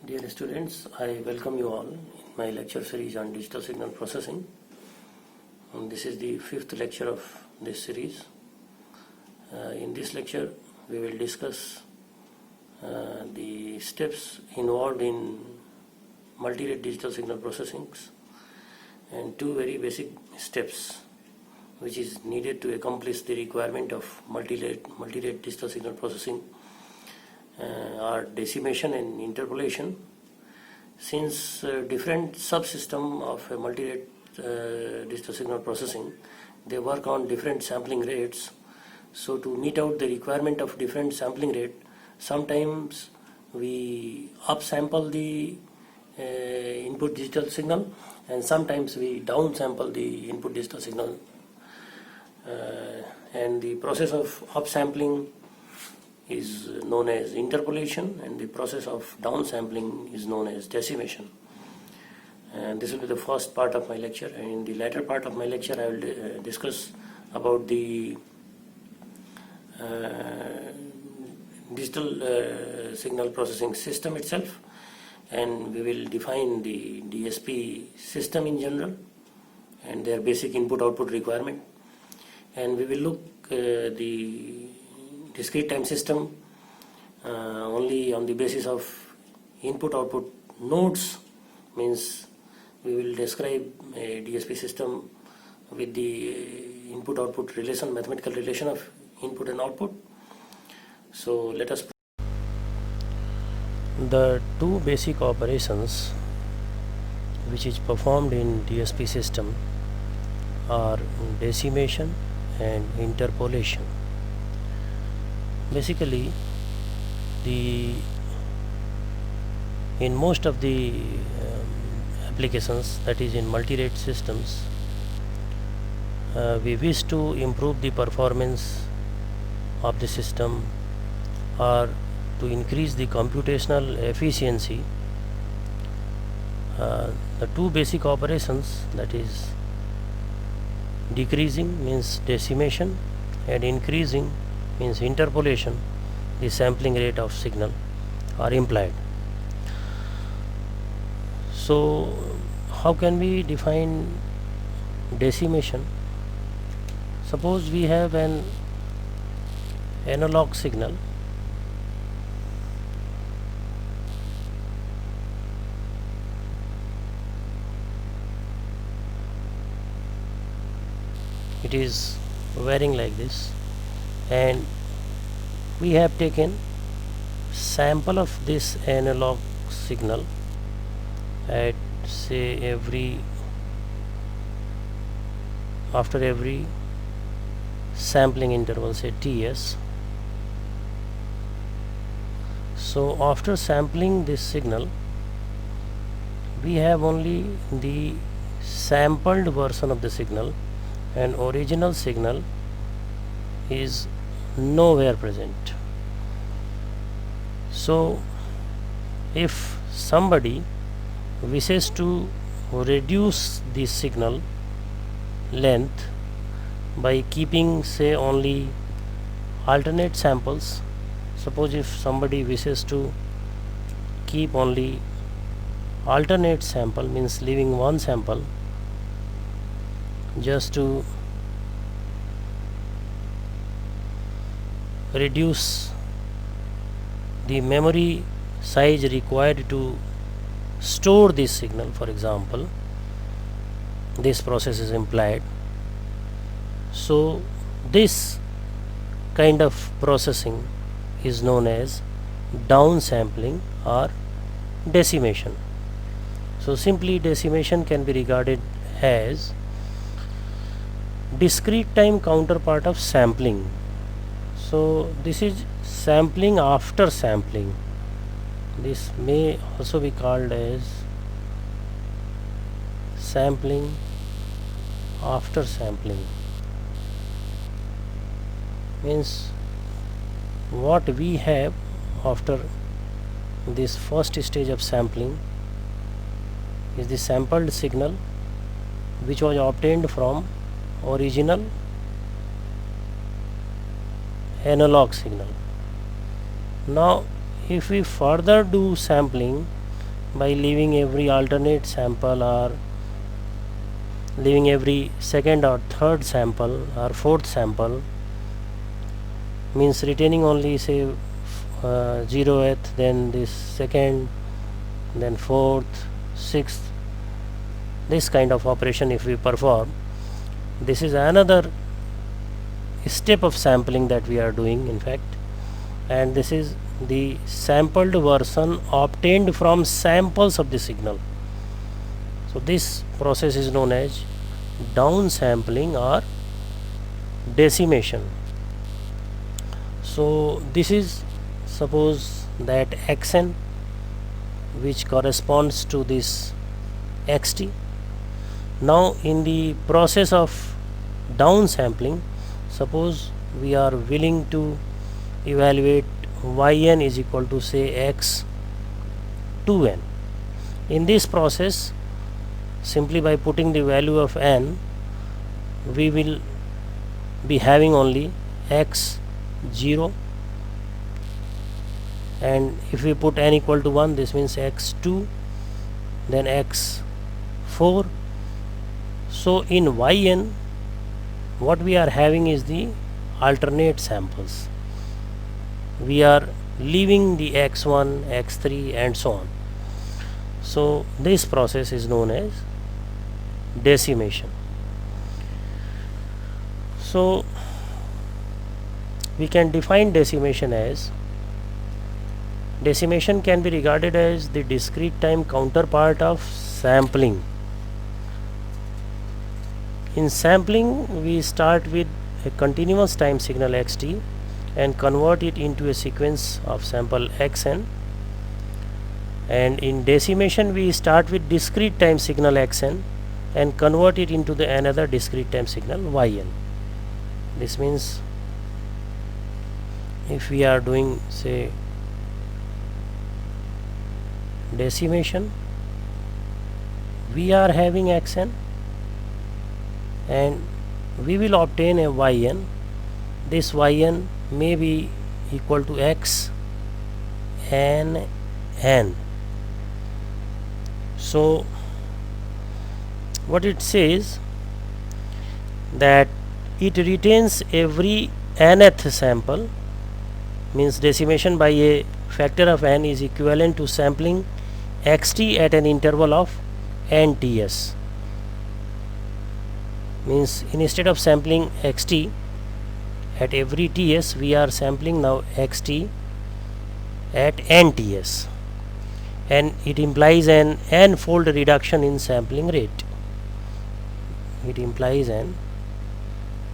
Dear students, I welcome you all in my lecture series on digital signal processing. This is the fifth lecture of this series. In this lecture, we will discuss the steps involved in multi-rate digital signal processing and two very basic steps which is needed to accomplish the requirement of multi-rate digital signal processing are decimation and interpolation. Since different subsystem of a multi-rate digital signal processing, they work on different sampling rates. So to meet out the requirement of different sampling rate, sometimes we upsample the input digital signal and sometimes we downsample the input digital signal. And the process of upsampling is known as interpolation and the process of downsampling is known as decimation. And this will be the first part of my lecture, and in the latter part of my lecture I will discuss about the digital signal processing system itself, and we will define the DSP system in general and their basic input-output requirement, and we will look the discrete time system only on the basis of input-output nodes. Means we will describe a DSP system with the input-output relation, mathematical relation of input and output. So let us. The two basic operations which is performed in DSP system are decimation and interpolation. Basically, in most of the applications, that is in multi-rate systems, we wish to improve the performance of the system or to increase the computational efficiency. The two basic operations, that is decreasing means decimation and increasing means interpolation, the sampling rate of signal are implied. So how can we define decimation? Suppose we have an analog signal it is varying like this, and we have taken sample of this analog signal at say after every sampling interval, say Ts. So after sampling this signal, we have only the sampled version of the signal and original signal is nowhere present. So if somebody wishes to reduce the signal length by keeping say only alternate samples, suppose if somebody wishes to keep only alternate sample, means leaving one sample just to reduce the memory size required to store this signal, for example, this process is implied. So this kind of processing is known as downsampling or decimation. So simply decimation can be regarded as discrete time counterpart of sampling. So this is sampling after sampling. This may also be called as sampling after sampling. Means what we have after this first stage of sampling is the sampled signal which was obtained from original analog signal. Now if we further do sampling, by leaving every alternate sample or leaving every second or third sample or fourth sample, means retaining only say 0th, then this second, then fourth, sixth, this kind of operation if we perform, this is another step of sampling that we are doing in fact, and this is the sampled version obtained from samples of the signal. So this process is known as downsampling or decimation. So this is, suppose that xn, which corresponds to this xt. Now in the process of downsampling, suppose we are willing to evaluate yn is equal to say x2n. In this process, simply by putting the value of n, we will be having only x0, and if we put n equal to 1, this means x2, then x4. So in yn, what we are having is the alternate samples. We are leaving the x1, x3 and so on. So this process is known as decimation. So we can define decimation as, decimation can be regarded as the discrete time counterpart of sampling. In sampling, we start with a continuous time signal xt and convert it into a sequence of sample xn, and in decimation we start with discrete time signal xn and convert it into the another discrete time signal yn. This means if we are doing say decimation, we are having xn and we will obtain a yn. This yn may be equal to x n n. So what it says, that it retains every nth sample, means decimation by a factor of n is equivalent to sampling xt at an interval of n ts. Means instead of sampling xt at every ts, we are sampling now xt at n ts, and it implies an n-fold reduction in sampling rate. It implies an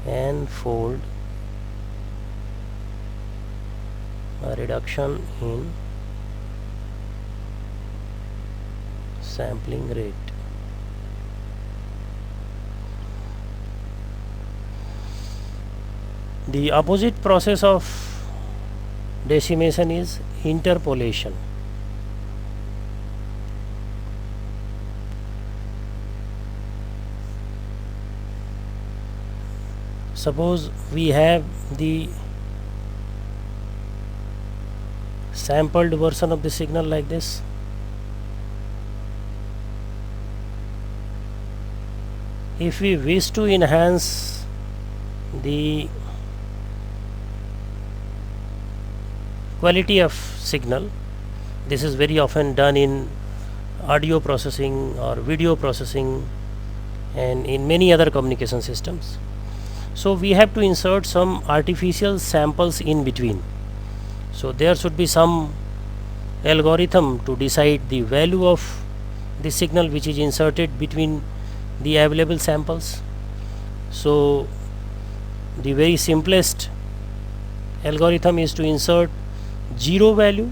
n-fold reduction in sampling rate. The opposite process of decimation is interpolation. Suppose we have the sampled version of the signal like this. If we wish to enhance the quality of signal, this is very often done in audio processing or video processing and in many other communication systems. So we have to insert some artificial samples in between. So there should be some algorithm to decide the value of the signal which is inserted between the available samples. So the very simplest algorithm is to insert 0 value.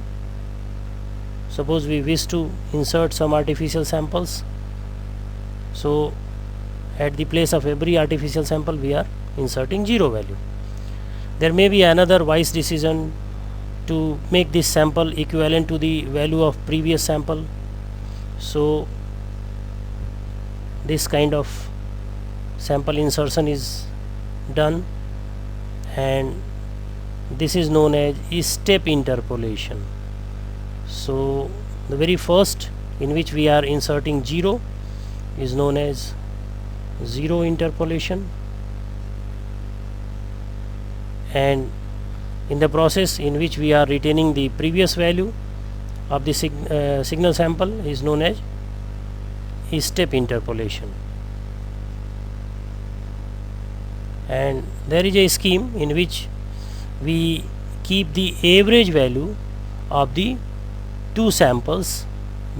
Suppose we wish to insert some artificial samples, so at the place of every artificial sample we are inserting 0 value. There may be another wise decision to make this sample equivalent to the value of previous sample. So this kind of sample insertion is done, and this is known as step interpolation. So the very first in which we are inserting 0 is known as 0 interpolation, and in the process in which we are retaining the previous value of the signal sample is known as step interpolation. And there is a scheme in which we keep the average value of the two samples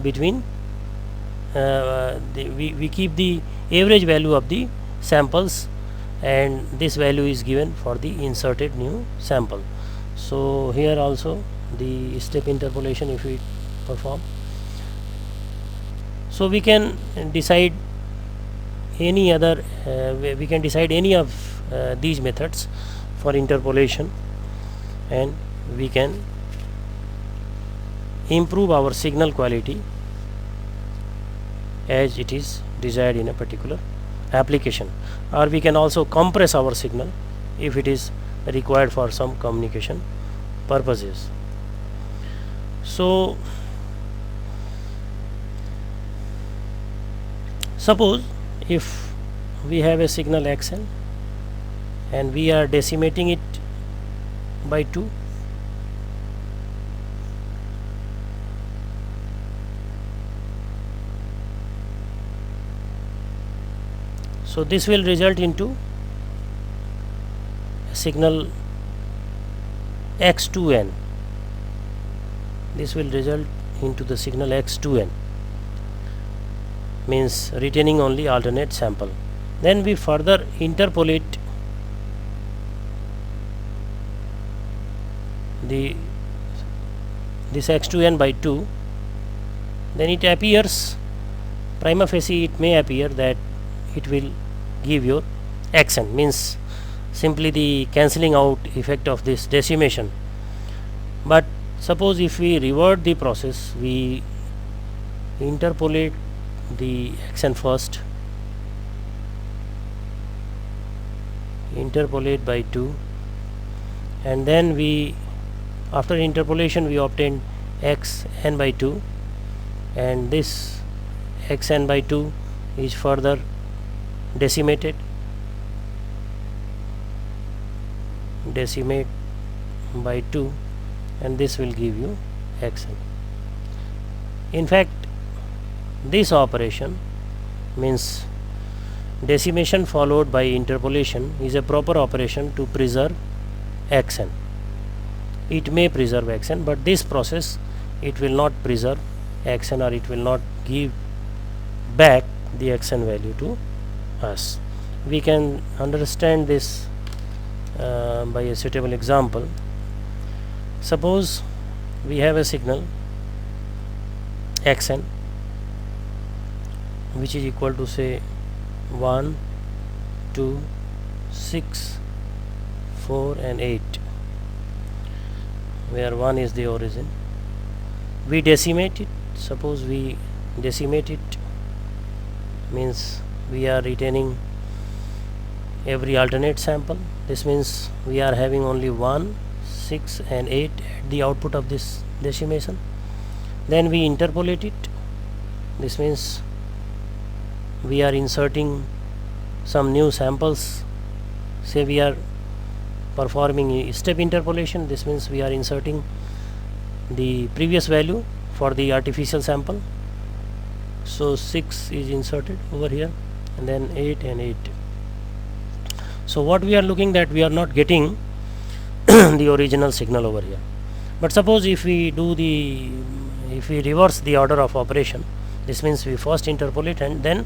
between we keep the average value of the samples, and this value is given for the inserted new sample. So here also the step interpolation if we perform, so we can decide any other we can decide any of these methods for interpolation, and we can improve our signal quality as it is desired in a particular application, or we can also compress our signal if it is required for some communication purposes. So suppose if we have a signal xn and we are decimating it by 2, so this will result into a signal x2n. This will result into the signal x2n, means retaining only alternate sample. Then we further interpolate this x2n by 2, then it appears, prima facie it may appear that it will give your xn, means simply the cancelling out effect of this decimation. But suppose if we revert the process, we interpolate the xn first, interpolate by 2, and then we, after interpolation, we obtain xn by 2, and this xn by 2 is further decimated, decimate by 2, and this will give you xn. In fact, this operation, means decimation followed by interpolation, is a proper operation to preserve xn. It may preserve xn, but this process it will not preserve xn, or it will not give back the xn value to us. We can understand this by a suitable example. Suppose we have a signal xn which is equal to say 1, 2, 6, 4 and 8, where 1 is the origin. We decimate it. Suppose we decimate it, means we are retaining every alternate sample. This means we are having only 1, 6 and 8 at the output of this decimation. Then we interpolate it. This means we are inserting some new samples. Say we are performing a step interpolation. This means we are inserting the previous value for the artificial sample. So 6 is inserted over here, and then 8 and 8. So what we are looking at, we are not getting the original signal over here. But suppose if we reverse the order of operation, this means we first interpolate and then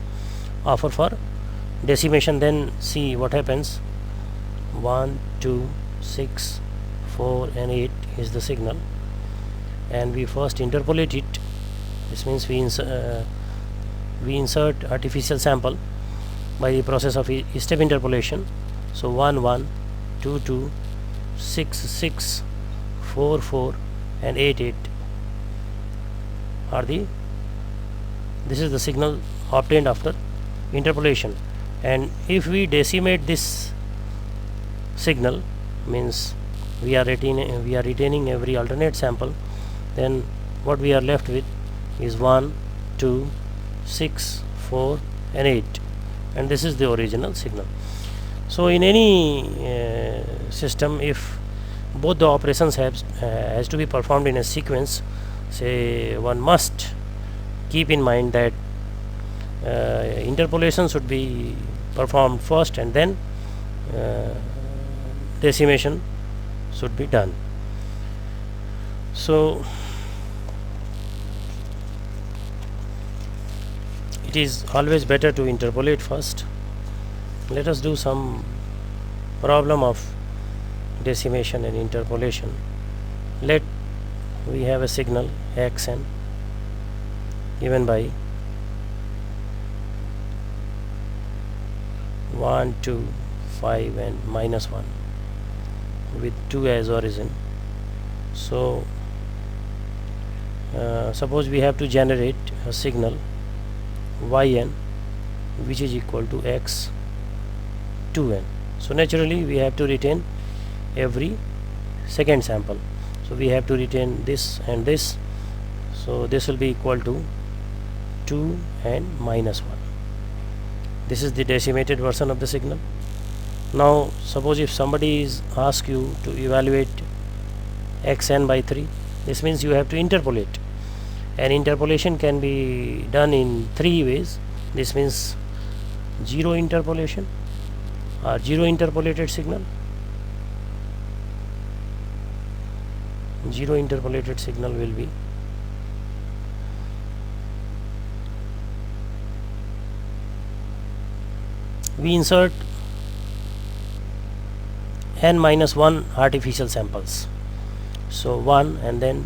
offer for decimation, then see what happens. 1, 2, 6, 4 and 8 is the signal, and we first interpolate it. This means we insert artificial sample by the process of step interpolation. So 1, 1, 2, 2, 6, 6, 4, 4 and 8, 8 are this is the signal obtained after interpolation. And if we decimate this signal, means we are retaining every alternate sample, then what we are left with is 1, 2, 6, 4 and 8, and this is the original signal. So in any system, if both the operations has to be performed in a sequence, say, one must keep in mind that interpolation should be performed first and then decimation should be done. So it is always better to interpolate first. Let us do some problem of decimation and interpolation. Let we have a signal xn given by 1, 2, 5 and -1 with 2 as origin. So suppose we have to generate a signal yn which is equal to x 2n. So naturally we have to retain every second sample, so we have to retain this and this, so this will be equal to 2 and -1. This is the decimated version of the signal. Now suppose if somebody is ask you to evaluate xn by 3, this means you have to interpolate, and interpolation can be done in 3 ways. This means zero interpolation or zero interpolated signal. Zero interpolated signal will be we insert n-1 artificial samples. So 1 and then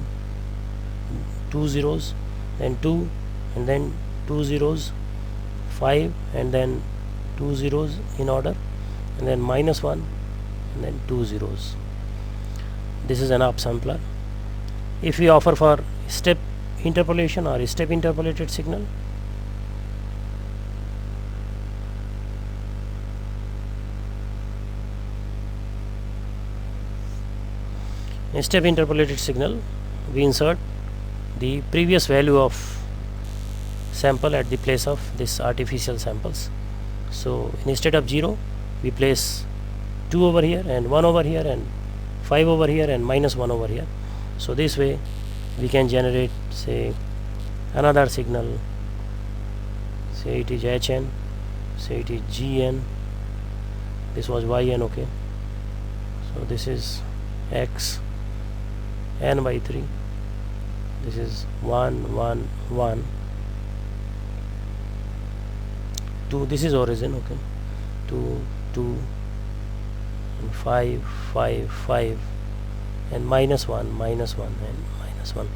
2 zeros, then 2 and then 2 zeros, 5 and then 2 zeros in order, and then -1 and then 2 zeros. This is an upsampler. If we offer for step interpolation or step interpolated signal, in step interpolated signal we insert the previous value of sample at the place of this artificial samples. So instead of 0 we place 2 over here and 1 over here and 5 over here and -1 over here. So this way we can generate, say, another signal, say it is hn, say it is gn, this was yn, okay. So this is x n by 3, this is 1 1 1 2, this is origin, okay, 2 2 and 5 5 5 and -1 -1 and -1.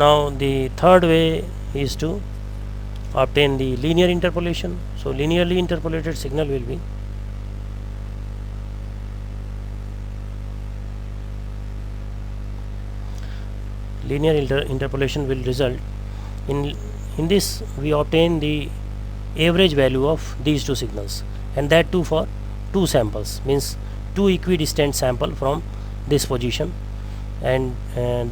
Now the third way is to obtain the linear interpolation. So linearly interpolated signal will be linear interpolation will result in this we obtain the average value of these two signals, and that too for two samples, means two equidistant sample from this position and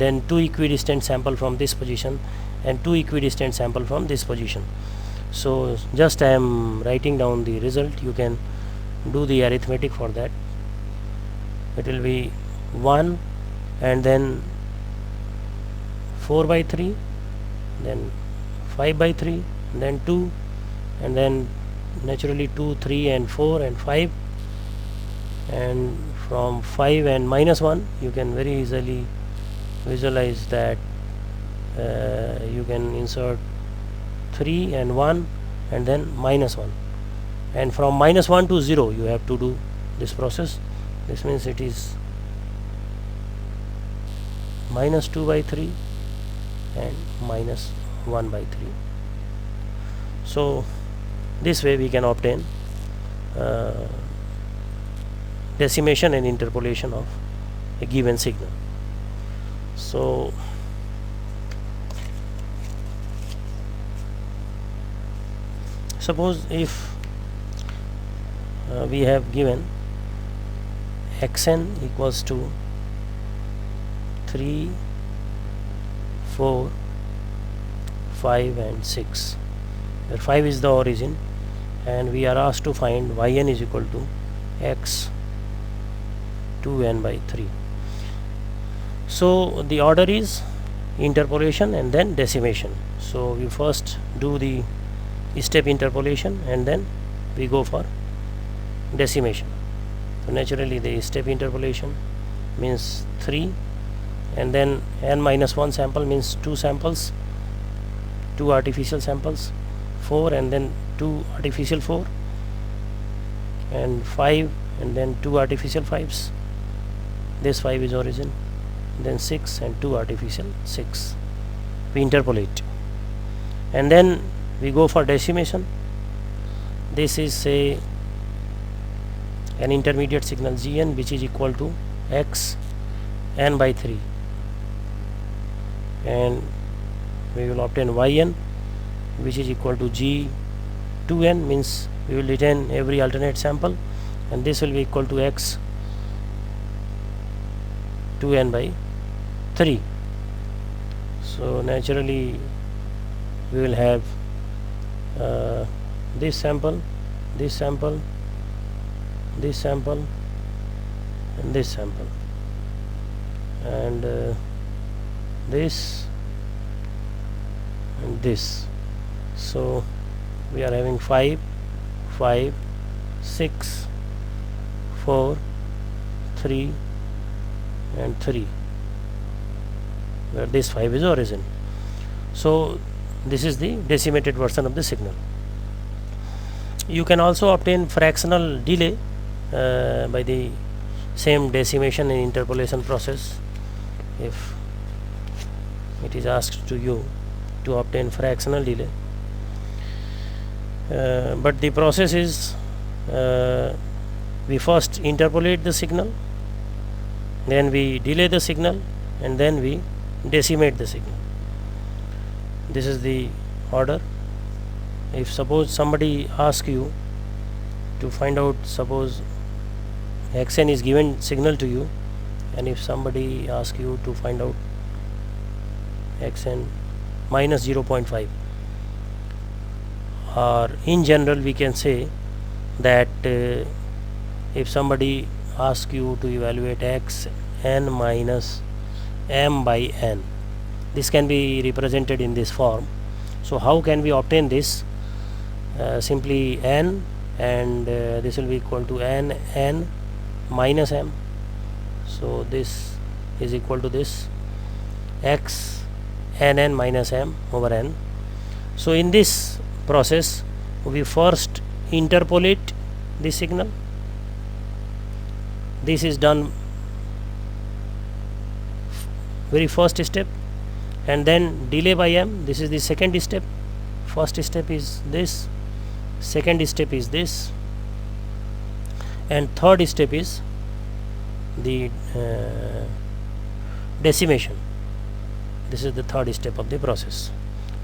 then two equidistant sample from this position and two equidistant sample from this position. So just I am writing down the result, you can do the arithmetic for that. It will be 1 and then 4 by 3, then 5 by 3, then 2, and then naturally 2, 3 and 4 and 5, and from 5 and -1 you can very easily visualize that you can insert 3 and 1 and then -1, and from -1 to 0 you have to do this process. This means it is -2 by 3 and -1 by 3. So this way we can obtain decimation and interpolation of a given signal. So suppose if we have given xn equals to 3 4 5 and 6, where 5 is the origin, and we are asked to find yn is equal to x 2n by 3. So the order is interpolation and then decimation. So we first do the step interpolation and then we go for decimation. So naturally the step interpolation means 3, and then n minus 1 sample means 2 samples, 2 artificial samples, 4 and then 2 artificial 4, and 5 and then 2 artificial 5s. This 5 is origin, then 6 and 2 artificial 6. We interpolate and then we go for decimation. This is say an intermediate signal Gn, which is equal to x n by 3, and we will obtain yn, which is equal to g 2n, means we will retain every alternate sample, and this will be equal to x 2n by 3. So naturally we will have this sample, this sample, this sample, and this sample, and this and this. So we are having 5, 5, 6, 4, 3 and 3, where this 5 is origin. So this is the decimated version of the signal. You can also obtain fractional delay by the same decimation and interpolation process, if it is asked to you to obtain fractional delay. But the process is we first interpolate the signal, then we delay the signal, and then we decimate the signal. This is the order. If suppose somebody asks you to find out, suppose xn is given signal to you, and if somebody asks you to find out xn minus 0.5, or in general we can say that if somebody asks you to evaluate x n minus m by n, this can be represented in this form. So how can we obtain this? Simply n, and this will be equal to n minus m. So this is equal to this x n minus m over n. So in this process we first interpolate the signal. This is done very first step, and then delay by m. This is the second step. First step is this, second step is this, and third step is the decimation. This is the third step of the process,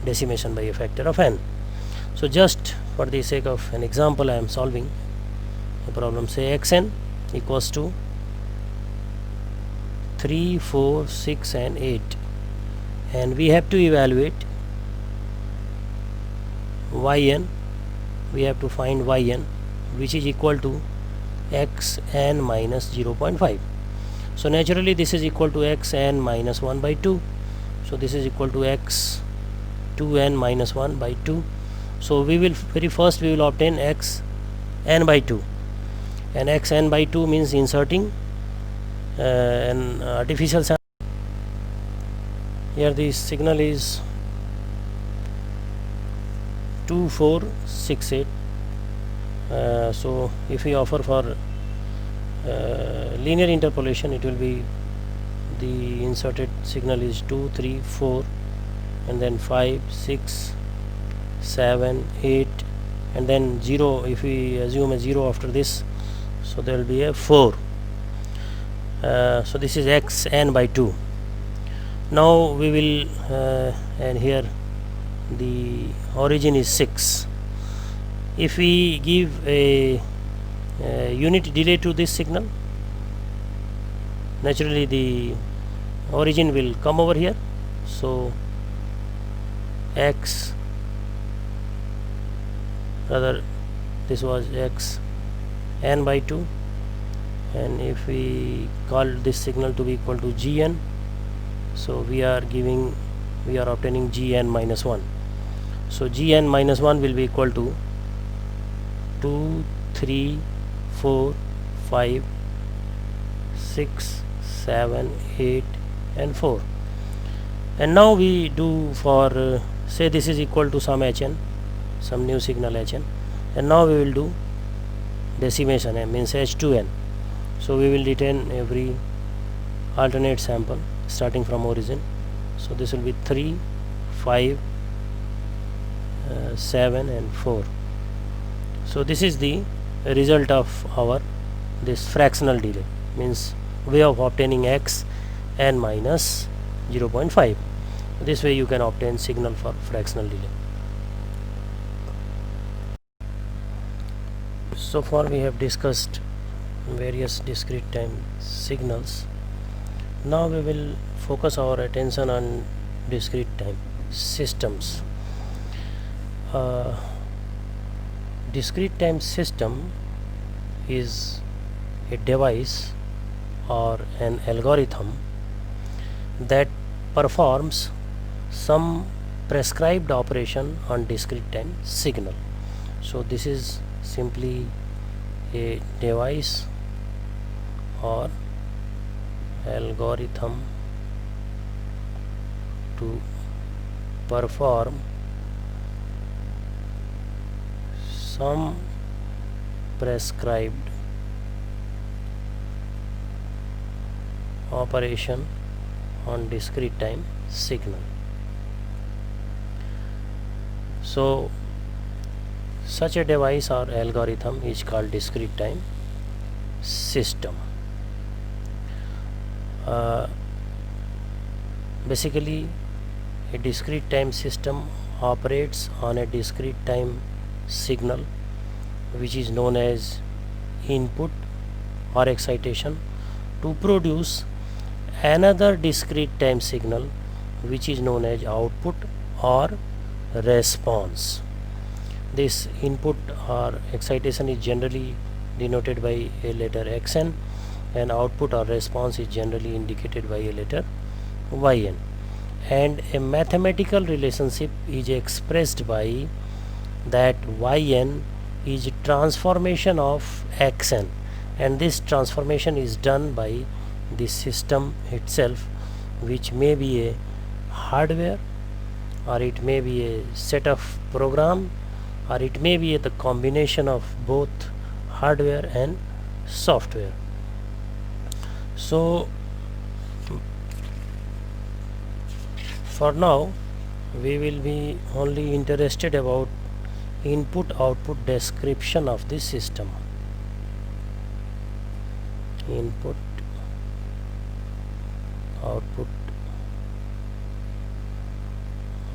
decimation by a factor of n. So just for the sake of an example, I am solving the problem. Say xn equals to 3, 4, 6 and 8, and we have to evaluate yn. We have to find yn, which is equal to x n minus 0.5. So naturally this is equal to x n minus 1 by 2. So this is equal to x 2n minus 1 by 2. So we will very first we will obtain x n by 2, and x n by 2 means inserting an artificial sample. Here the signal is 2468. So if we offer for linear interpolation, it will be the inserted signal is 2, 3, 4, and then 5, 6, 7, 8, and then 0. If we assume a 0 after this, so there will be a 4. So this is x n by 2. Now we will and here the origin is 6. If we give a unit delay to this signal, naturally the origin will come over here. So x, rather this was x n by 2, and if we call this signal to be equal to gn, so we are obtaining gn minus 1. So gn minus 1 will be equal to 2, 3, 4, 5, 6, 7, 8 and 4. And now we do for say this is equal to some hn, some new signal hn, and now we will do decimation, means h2n. So we will retain every alternate sample starting from origin. So this will be 3, 5, 7 and 4. So this is the result of our this fractional delay, means way of obtaining x n minus 0.5. This way you can obtain signal for fractional delay. So far we have discussed various discrete time signals. Now we will focus our attention on discrete time systems. Discrete time system is a device or an algorithm that performs some prescribed operation on discrete time signal. So this is simply a device or algorithm to perform some prescribed operation on discrete time signal. So such a device or algorithm is called discrete time system. Basically, a discrete time system operates on a discrete time signal which is known as input or excitation to produce another discrete time signal which is known as output or response. This input or excitation is generally denoted by a letter xn, and output or response is generally indicated by a letter yn, and a mathematical relationship is expressed by that yn is transformation of xn, and this transformation is done by the system itself, which may be a hardware, or it may be a set of program, or it may be the combination of both hardware and software. So for now we will be only interested about input output description of the system. Input output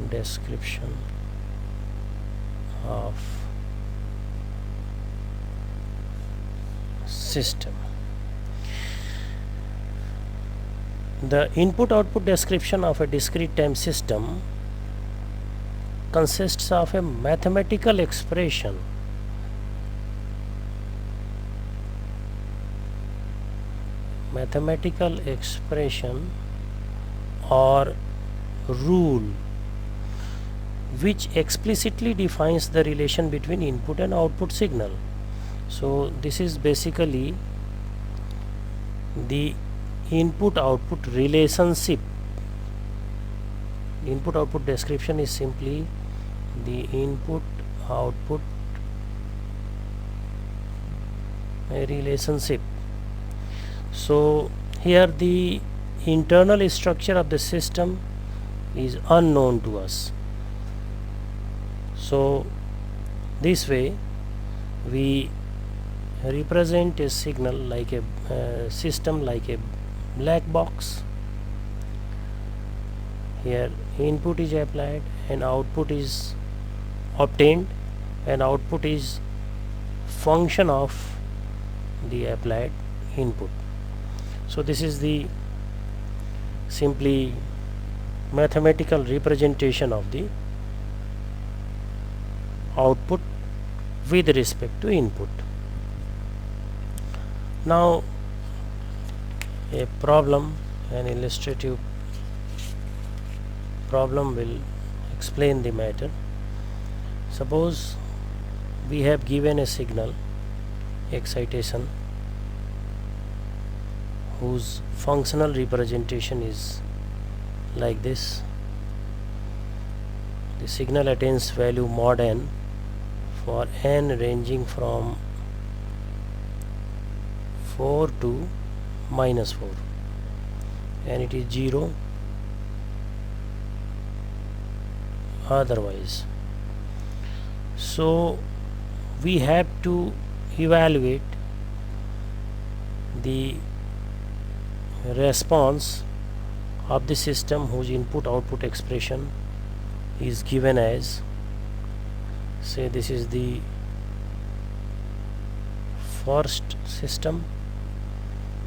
description of system. The input output description of a discrete time system consists of a mathematical expression or rule which explicitly defines the relation between input and output signal. So this is basically the input output relationship. Input output description is simply the input output relationship. So here the internal structure of the system is unknown to us. So this way we represent a signal like a system like a black box. Here input is applied and output is obtained, and output is function of the applied input. So this is the simply mathematical representation of the output with respect to input. Now a problem, an illustrative problem will explain the matter. Suppose we have given a signal excitation whose functional representation is like this. The signal attains value mod n for n ranging from 4 to -4, and it is 0 otherwise. So we have to evaluate the response of the system whose input output expression is given as, say this is the first system,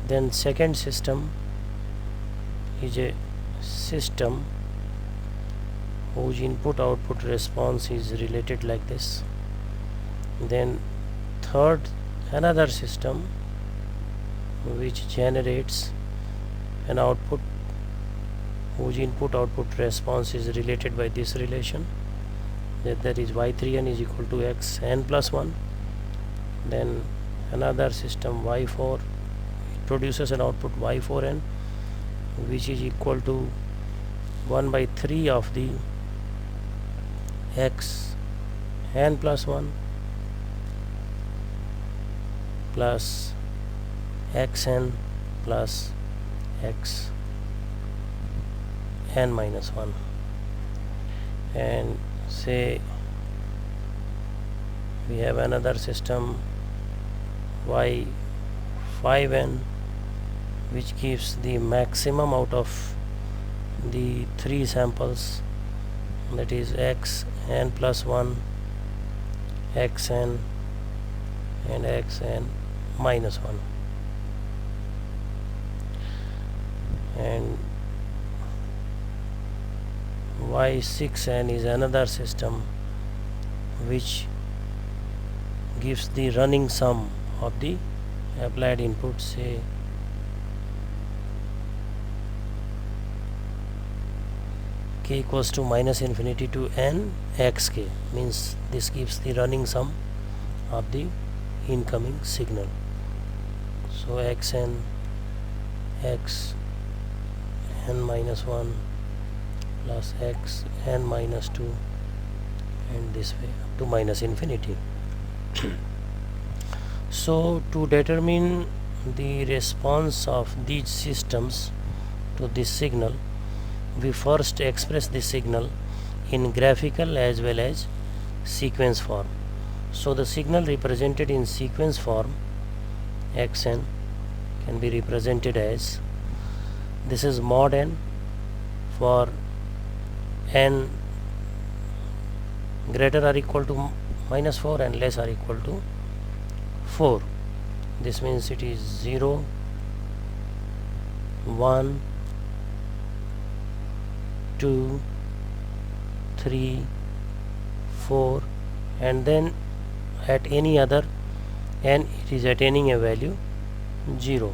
then second system is a system whose input output response is related like this, then third another system which generates an output whose input output response is related by this relation, that is y3n is equal to xn plus 1. Then another system y4, it produces an output y4n which is equal to 1 by 3 of the x n plus 1 plus xn plus x n minus 1. And say we have another system y5n which gives the maximum out of the 3 samples, that is x n plus 1, xn and xn minus 1. And y6n is another system which gives the running sum of the applied inputs, say k equals to -infinity to n xk, means this gives the running sum of the incoming signal. So xn x n minus 1 plus x n minus 2, and this way up to -infinity. So to determine the response of these systems to this signal, we first express the signal in graphical as well as sequence form. So the signal represented in sequence form, xn, can be represented as, this is mod n for n greater or equal to -4 and less or equal to 4. This means it is 0, 1, 2, 3, 4, and then at any other n it is attaining a value 0.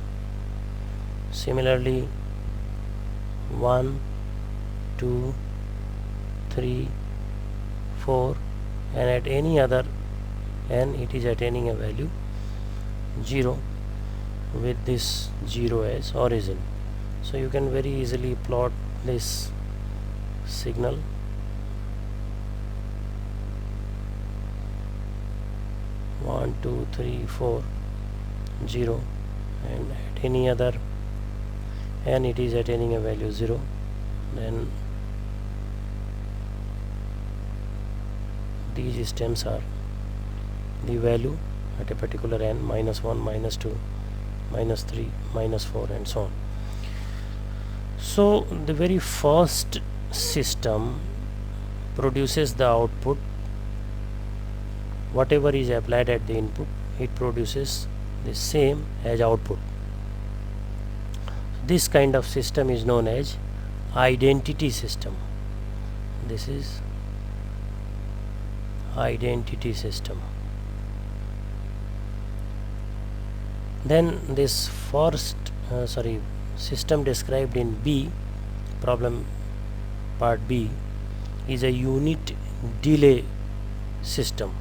Similarly 1, 2, 3, 4, and at any other n it is attaining a value 0 with this 0 as origin. So you can very easily plot this signal. One, 2, 3, 4, 0, and at any other n it is attaining a value 0. Then these stems are the value at a particular n, -1, -2, -3, -4, and so on. So the very first system produces the output, whatever is applied at the input, it produces the same as output. This kind of system is known as identity system. This is identity system. Then this first system described in B, problem part B, is a unit delay system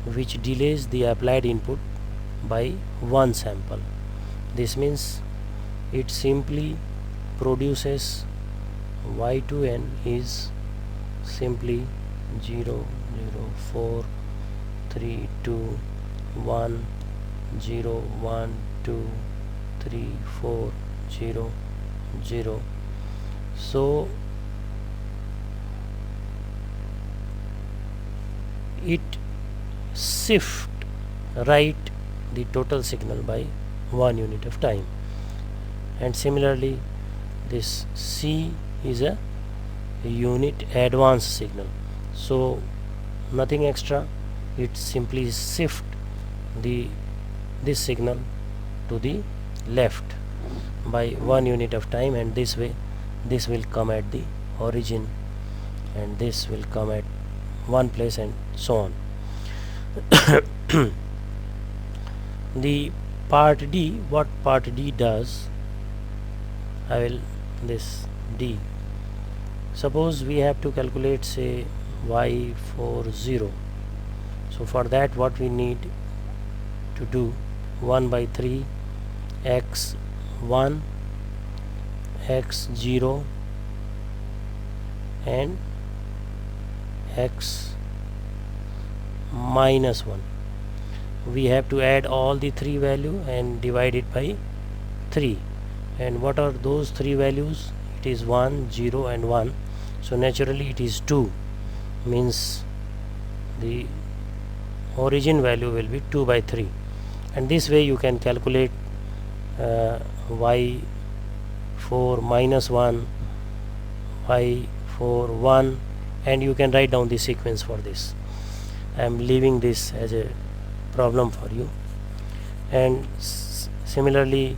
which delays the applied input by one sample. This means it simply produces y2n is simply 0 0 4 3 2 1 0 1 2 3 4 0 0. So it shift right the total signal by 1 unit of time. And similarly this C is a unit advance signal, so nothing extra, it simply shift this signal to the left by 1 unit of time, and this way this will come at the origin and this will come at one place and so on. The part D, what part D does, I will this D. Suppose we have to calculate say y40. So for that what we need to do, 1 by 3 x1 x0 and x minus 1. We have to add all the three value and divide it by 3. And what are those three values? It is 1, 0 and 1. So naturally it is 2, means the origin value will be 2 by 3. And this way you can calculate y4 minus 1, y4 1, and you can write down the sequence for this. I am leaving this as a problem for you. And similarly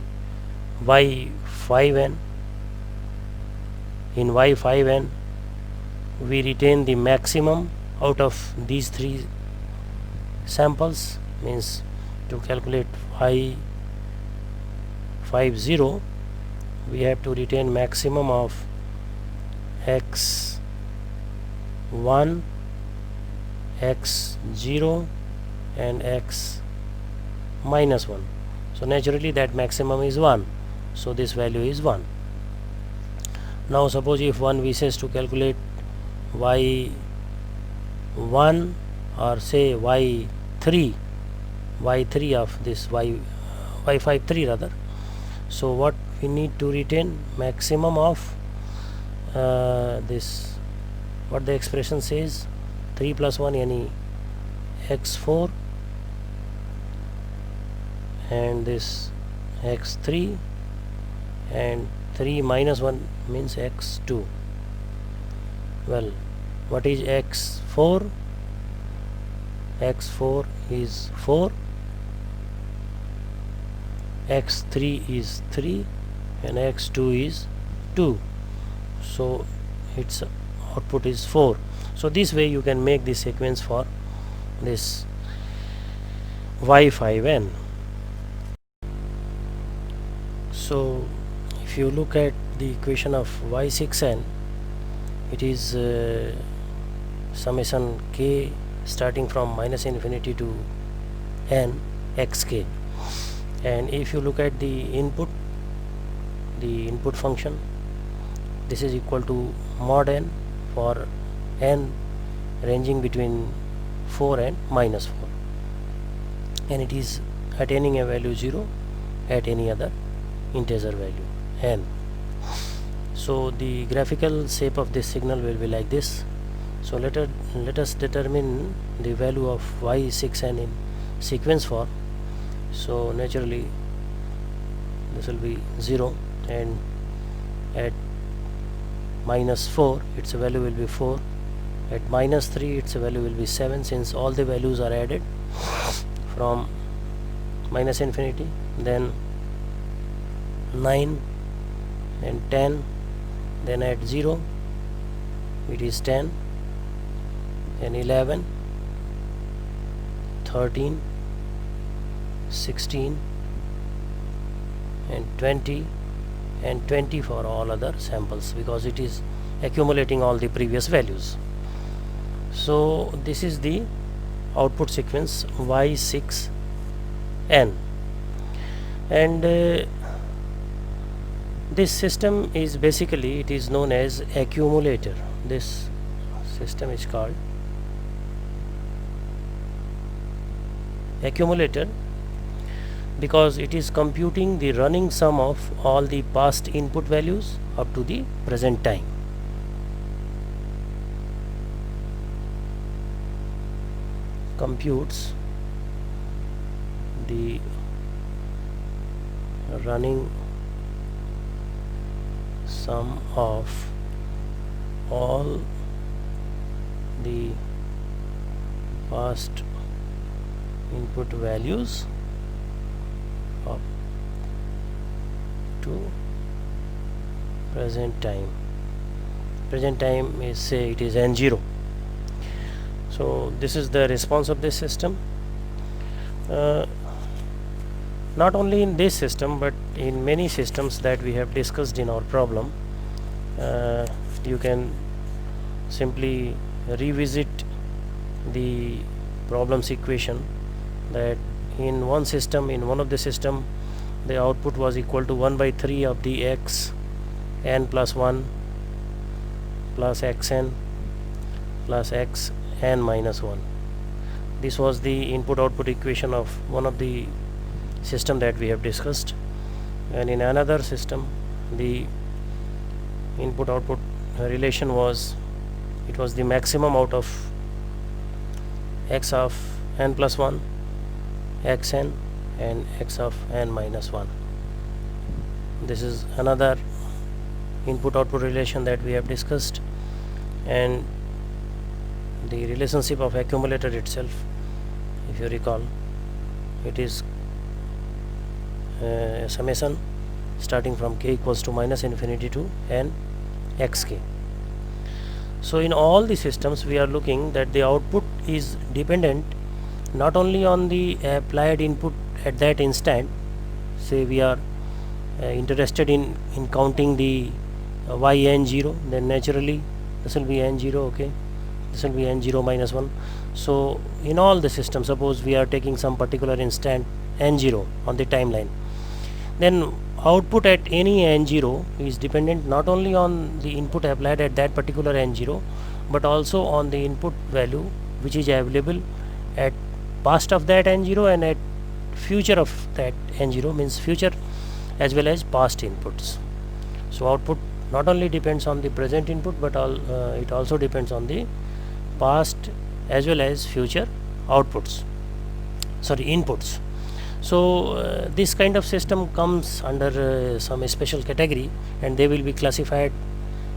y5n, in y5n we retain the maximum out of these three samples, means to calculate y50 we have to retain maximum of x1, x0 and x minus 1. So naturally that maximum is 1, so this value is 1. Now suppose if one wishes to calculate y1 or say y3 of this y53 rather, so what we need to retain maximum of this, what the expression says, 3 plus 1 yani x4 and this x3 and 3 minus 1 means x2. Well, what is x4? x4 is 4, x3 is 3 and x2 is 2, so its output is 4. So this way you can make the sequence for this y5n. So if you look at the equation of y6n, it is summation k starting from minus infinity to n xk. And if you look at the input function, this is equal to mod n for n ranging between 4 and minus 4, and it is attaining a value 0 at any other integer value n. So the graphical shape of this signal will be like this. So let us determine the value of y6n in sequence form. So naturally this will be 0, and at minus 4 its value will be 4, at minus 3 its value will be 7, since all the values are added from minus infinity, then 9 and 10, then at 0 it is 10 and 11 13, 16 and 20 and 20 for all other samples, because it is accumulating all the previous values. So this is the output sequence Y6N, and this system is basically, it is known as accumulator. This system is called accumulator because it is computing the running sum of all the past input values up to the present time. Computes the running sum of all the past input values up to present time. Present time is, say, it is N0. So this is the response of this system. Not only in this system but in many systems that we have discussed in our problem, you can simply revisit the problem's equation, that in one system, in one of the system, the output was equal to 1 by 3 of the x n plus 1 plus xn plus x n minus 1. This was the input output equation of one of the system that we have discussed, and in another system the input output relation was, it was the maximum out of x of n plus 1, xn and x of n minus 1. This is another input output relation that we have discussed, and the relationship of accumulator itself, if you recall, it is a summation starting from k equals to minus infinity to n xk. So in all the systems we are looking that the output is dependent not only on the applied input at that instant. Say we are interested in counting the yn0, then naturally this will be n0, okay, this will be n0 minus 1. So in all the systems, suppose we are taking some particular instant n0 on the timeline, then output at any n0 is dependent not only on the input applied at that particular n0 but also on the input value which is available at past of that n0 and at future of that n0, means future as well as past inputs. So output not only depends on the present input but it also depends on the past as well as future inputs. So this kind of system comes under some special category, and they will be classified,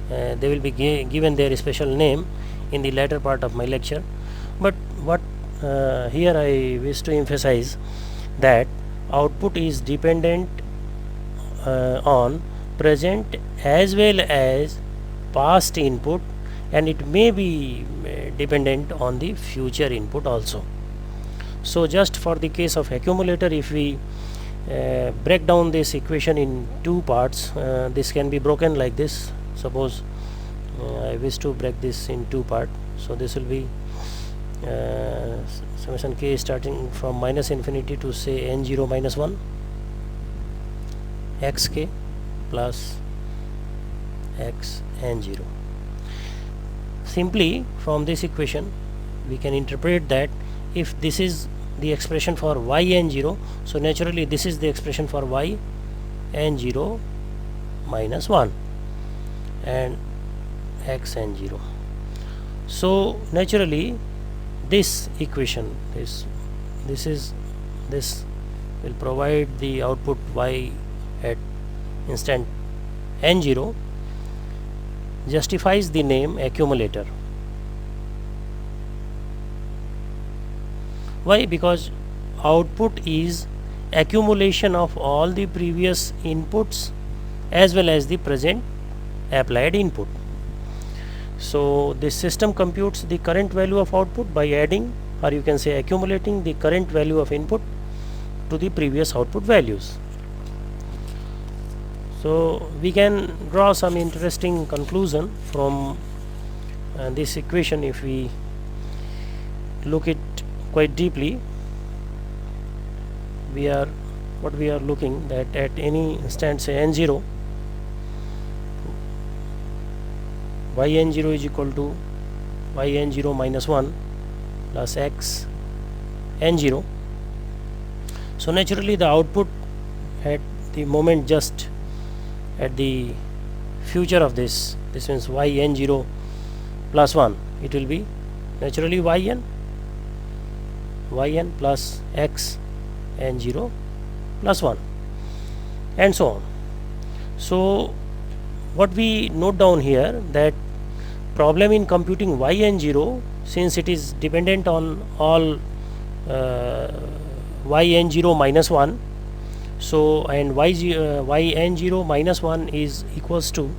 they will be given their special name in the latter part of my lecture. But what here I wish to emphasize, that output is dependent on present as well as past input, and it may be dependent on the future input also. So just for the case of accumulator, if we break down this equation in two parts, this can be broken like this. Suppose I wish to break this in two parts, so this will be summation k starting from minus infinity to say n0 minus 1 xk plus x n0. Simply from this equation we can interpret that if this is the expression for yn0, so naturally this is the expression for yn0 minus 1 and x n0. So naturally this equation, this will provide the output y at instant n0, justifies the name accumulator. Why? Because output is accumulation of all the previous inputs as well as the present applied input. So this system computes the current value of output by adding or you can say accumulating the current value of input to the previous output values. So we can draw some interesting conclusion from this equation. If we look it quite deeply, what we are looking that at any instant, say n0, yn0 is equal to yn0 minus 1 plus x n0. So naturally the output at the moment just at the future of this means yn0 plus 1, it will be naturally yn plus x n0 plus 1 and so on. So what we note down here, that problem in computing yn0, since it is dependent on all yn0 minus 1, so and yn0 minus 1 is equals to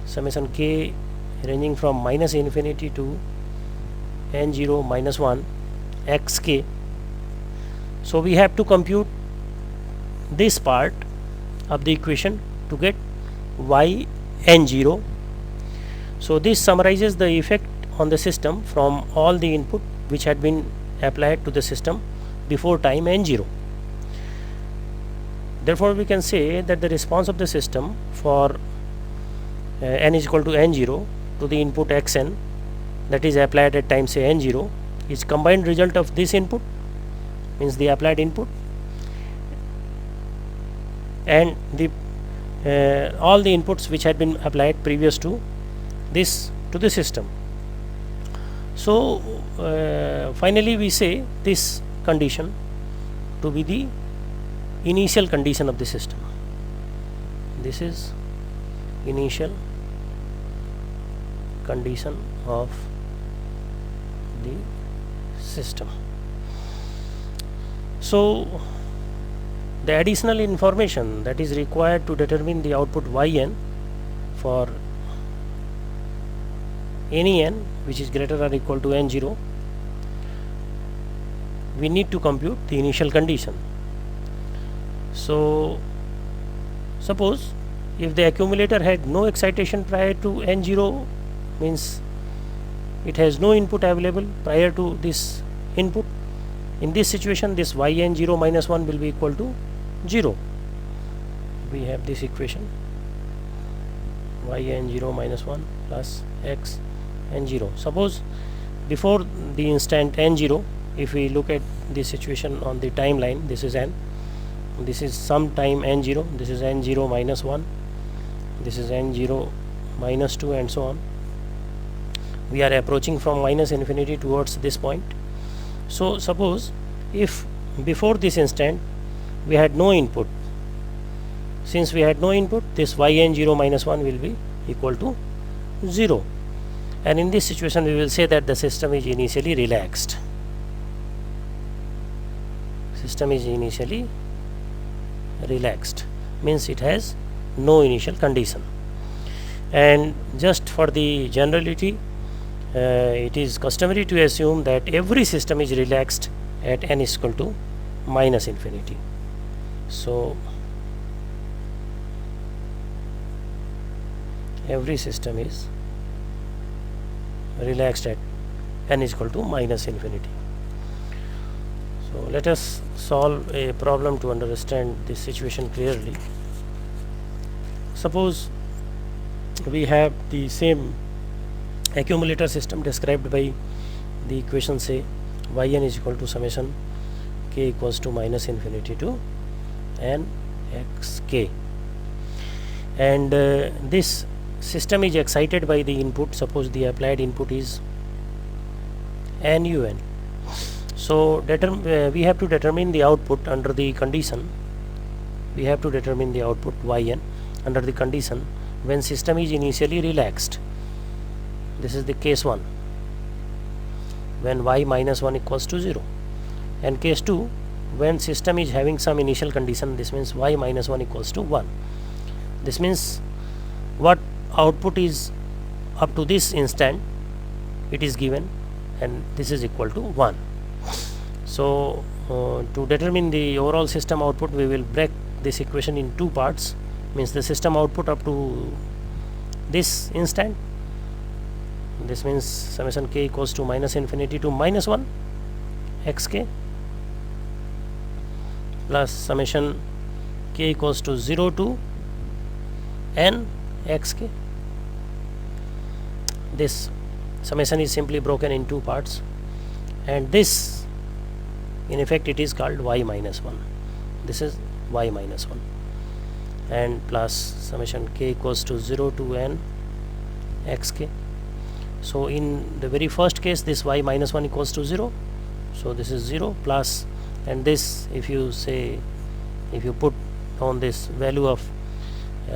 summation k ranging from minus infinity to n0 minus 1 xk. So we have to compute this part of the equation to get yn0. So this summarizes the effect on the system from all the input which had been applied to the system before time n0. Therefore we can say that the response of the system for n is equal to n0 to the input xn that is applied at time say n0 is combined result of this input, means the applied input, and the all the inputs which had been applied previous to this to the system. So finally we say this condition to be the initial condition of the system. This is initial condition of the system. So the additional information that is required to determine the output yn for any n which is greater or equal to n0, we need to compute the initial condition. So suppose if the accumulator had no excitation prior to n0, means it has no input available prior to this input, in this situation this yn0 minus 1 will be equal to 0. We have this equation yn0 minus 1 plus x n0. Suppose before the instant n0, if we look at this situation on the timeline, this is n, this is some time n0, this is n0 minus 1, this is n0 minus 2 and so on. We are approaching from minus infinity towards this point. So suppose if before this instant we had no input, since we had no input, this yn0 minus 1 will be equal to 0, and in this situation we will say that the system is initially relaxed. System is initially relaxed means it has no initial condition. And just for the generality, it is customary to assume that every system is relaxed at n is equal to minus infinity. So every system is relaxed at n is equal to minus infinity. So let us solve a problem to understand this situation clearly. Suppose we have the same accumulator system described by the equation, say yn is equal to summation k equals to minus infinity to n xk, and this system is excited by the input. Suppose the applied input is nun. So we have to determine the output under the condition, we have to determine the output yn under the condition when system is initially relaxed. This is the case 1, when y minus 1 equals to 0, and case 2 when system is having some initial condition, this means y minus 1 equals to 1. This means what output is up to this instant, it is given and this is equal to 1. So to determine the overall system output, we will break this equation in two parts. Means the system output up to this instant, this means summation k equals to minus infinity to minus 1 xk plus summation k equals to 0 to n xk. This summation is simply broken in two parts, and this in effect it is called y minus 1. This is y minus 1, and plus summation k equals to 0 to n xk. So in the very first case, this y minus 1 equals to 0, so this is 0 plus, and this if you put on this value of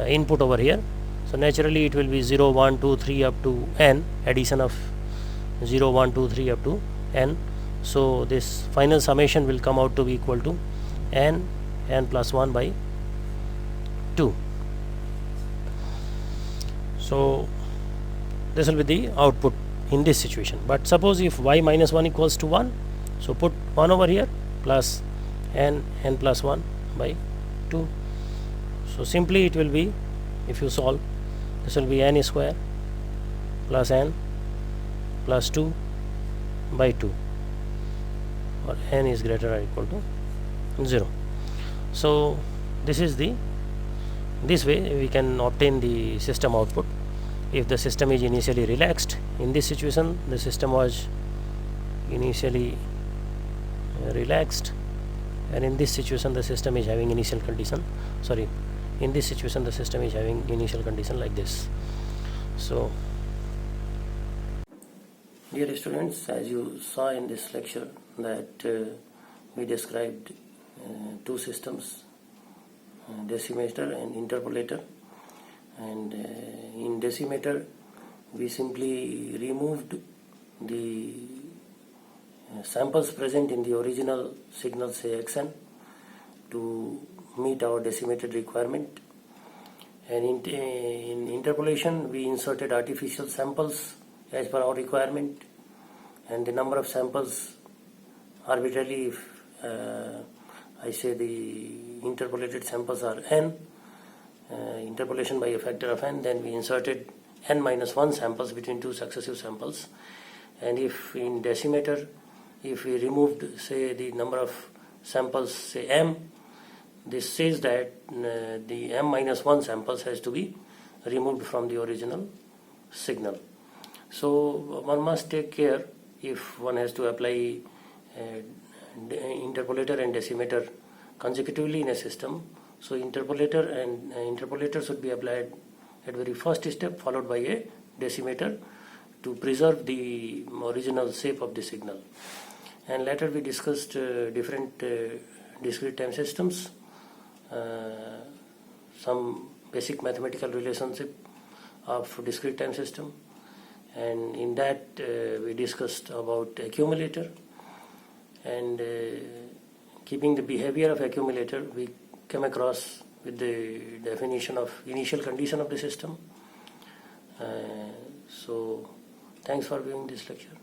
input over here, so naturally it will be 0 1 2 3 up to n, addition of 0 1 2 3 up to n. So this final summation will come out to be equal to n plus 1 by 2. So this will be the output in this situation. But suppose if y minus 1 equals to 1, so put 1 over here plus n plus 1 by 2. So simply it will be, if you solve, this will be n square plus n plus 2 by 2, or n is greater or equal to 0. So this way we can obtain the system output. If the system is initially relaxed, in this situation the system was initially relaxed, and in this situation the system is having initial condition, in this situation the system is having initial condition like this. So dear students, as you saw in this lecture that we described two systems, decimator and interpolator, and in decimator we simply removed the samples present in the original signal, say xn, to meet our decimated requirement, and in interpolation we inserted artificial samples as per our requirement, and the number of samples arbitrarily, if I say the interpolated samples are n, interpolation by a factor of n, then we inserted n minus 1 samples between two successive samples. And if in decimator, if we removed, say, the number of samples, say m, this says that the m minus 1 samples has to be removed from the original signal. So one must take care if one has to apply interpolator and decimator consecutively in a system. So interpolator should be applied at very first step, followed by a decimator, to preserve the original shape of the signal. And later we discussed different discrete time systems, some basic mathematical relationship of discrete time system, and in that we discussed about accumulator, and keeping the behavior of accumulator, we came across with the definition of initial condition of the system. So thanks for viewing this lecture.